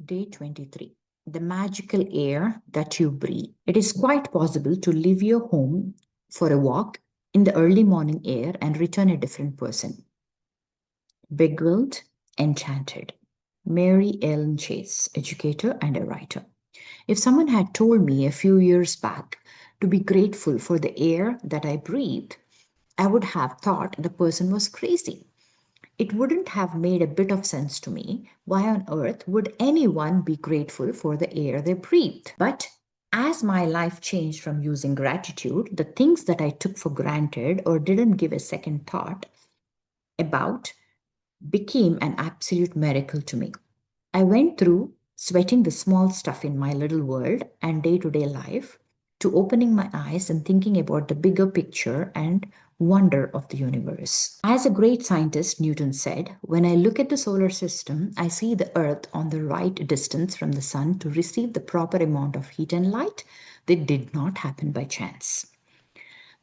Day 23. The magical air that you breathe. It is quite possible to leave your home for a walk in the early morning air and return a different person. Beguiled, enchanted. Mary Ellen Chase, educator and a writer. If someone had told me a few years back to be grateful for the air that I breathe, I would have thought the person was crazy. It wouldn't have made a bit of sense to me. Why on earth would anyone be grateful for the air they breathe? But as my life changed from using gratitude, the things that I took for granted or didn't give a second thought about became an absolute miracle to me. I went through sweating the small stuff in my little world and day to day life to opening my eyes and thinking about the bigger picture and wonder of the universe. As a great scientist, Newton said, when I look at the solar system, I see the Earth on the right distance from the sun to receive the proper amount of heat and light. That did not happen by chance.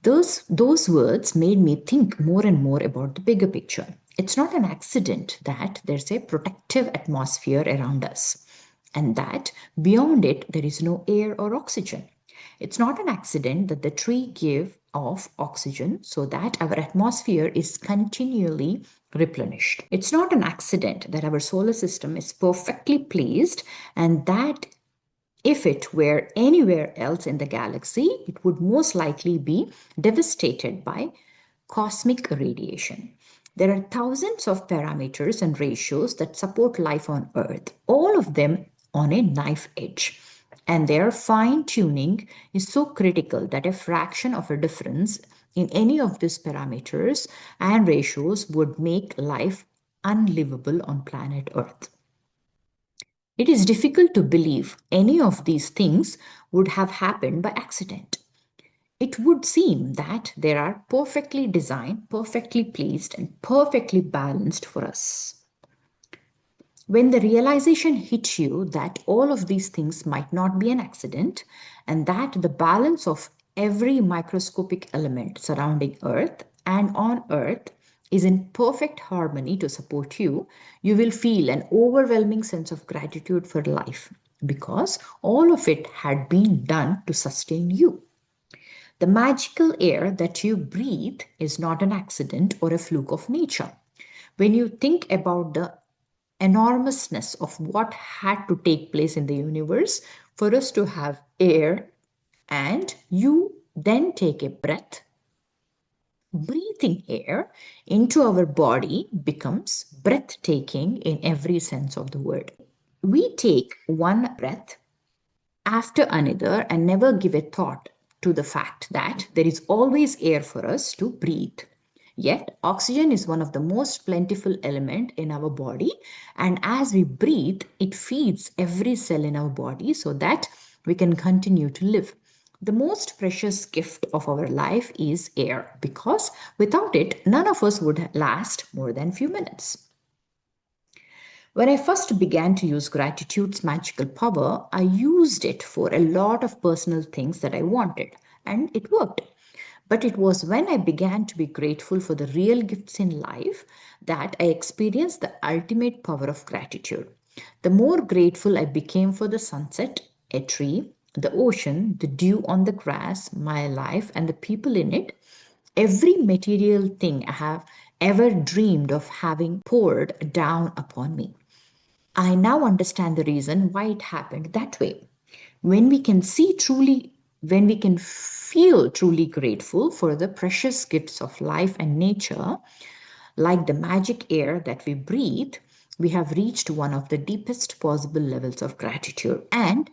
Those words made me think more and more about the bigger picture. It's not an accident that there's a protective atmosphere around us and that beyond it there is no air or oxygen. It's not an accident that the tree give off oxygen so that our atmosphere is continually replenished. It's not an accident that our solar system is perfectly placed and that if it were anywhere else in the galaxy, it would most likely be devastated by cosmic radiation. There are thousands of parameters and ratios that support life on Earth, all of them on a knife edge. And their fine tuning is so critical that a fraction of a difference in any of these parameters and ratios would make life unlivable on planet Earth. It is difficult to believe any of these things would have happened by accident. It would seem that they are perfectly designed, perfectly placed, and perfectly balanced for us. When the realization hits you that all of these things might not be an accident and that the balance of every microscopic element surrounding Earth and on Earth is in perfect harmony to support you, you will feel an overwhelming sense of gratitude for life because all of it had been done to sustain you. The magical air that you breathe is not an accident or a fluke of nature. When you think about the enormousness of what had to take place in the universe for us to have air, and you then take a breath, breathing air into our body becomes breathtaking in every sense of the word. We take one breath after another and never give a thought to the fact that there is always air for us to breathe. Yet, oxygen is one of the most plentiful element in our body, and as we breathe, it feeds every cell in our body so that we can continue to live. The most precious gift of our life is air because without it, none of us would last more than few minutes. When I first began to use gratitude's magical power, I used it for a lot of personal things that I wanted, and it worked. But it was when I began to be grateful for the real gifts in life that I experienced the ultimate power of gratitude. The more grateful I became for the sunset, a tree, the ocean, the dew on the grass, my life, and the people in it, every material thing I have ever dreamed of having poured down upon me. I now understand the reason why it happened that way. When we can see truly, when we can feel truly grateful for the precious gifts of life and nature, like the magic air that we breathe, we have reached one of the deepest possible levels of gratitude. And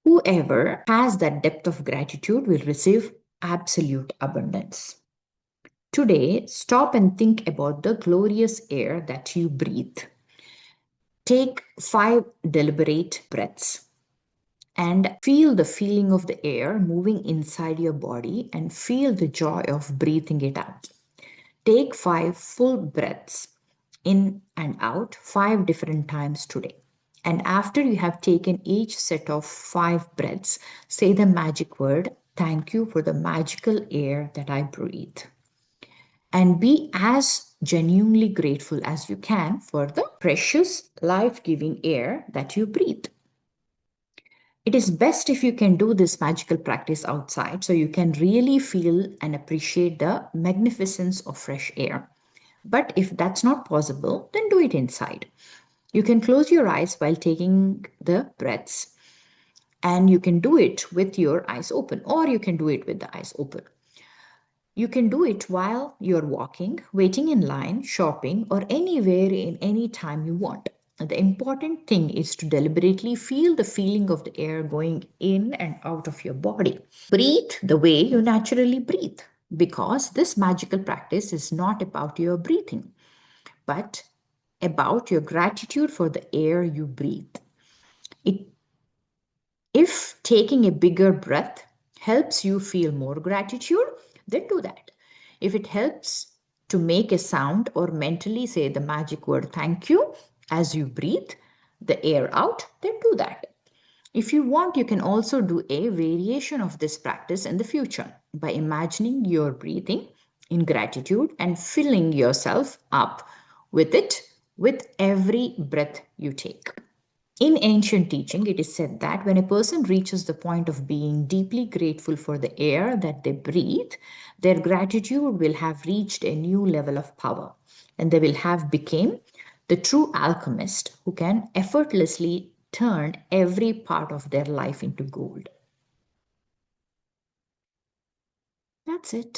whoever has that depth of gratitude will receive absolute abundance. Today, stop and think about the glorious air that you breathe. Take 5 deliberate breaths and feel the feeling of the air moving inside your body and feel the joy of breathing it out. Take 5 full breaths in and out 5 different times today. And after you have taken each set of 5 breaths, say the magic word, thank you for the magical air that I breathe. and be as genuinely grateful as you can for the precious, life giving air that you breathe. It is best if you can do this magical practice outside so you can really feel and appreciate the magnificence of fresh air. But if that's not possible, then do it inside. You can close your eyes while taking the breaths, and you can do it with your eyes open, or you can do it with the eyes open. You can do it while you're walking, waiting in line, shopping, or anywhere in any time you want. The important thing is to deliberately feel the feeling of the air going in and out of your body. Breathe the way you naturally breathe, because this magical practice is not about your breathing, but about your gratitude for the air you breathe. It If taking a bigger breath helps you feel more gratitude, then do that. If it helps to make a sound or mentally say the magic word thank you as you breathe the air out, then do that. If you want, you can also do a variation of this practice in the future by imagining your breathing in gratitude and filling yourself up with it with every breath you take. In ancient teaching, it is said that when a person reaches the point of being deeply grateful for the air that they breathe, their gratitude will have reached a new level of power, and they will have become the true alchemist who can effortlessly turn every part of their life into gold. That's it.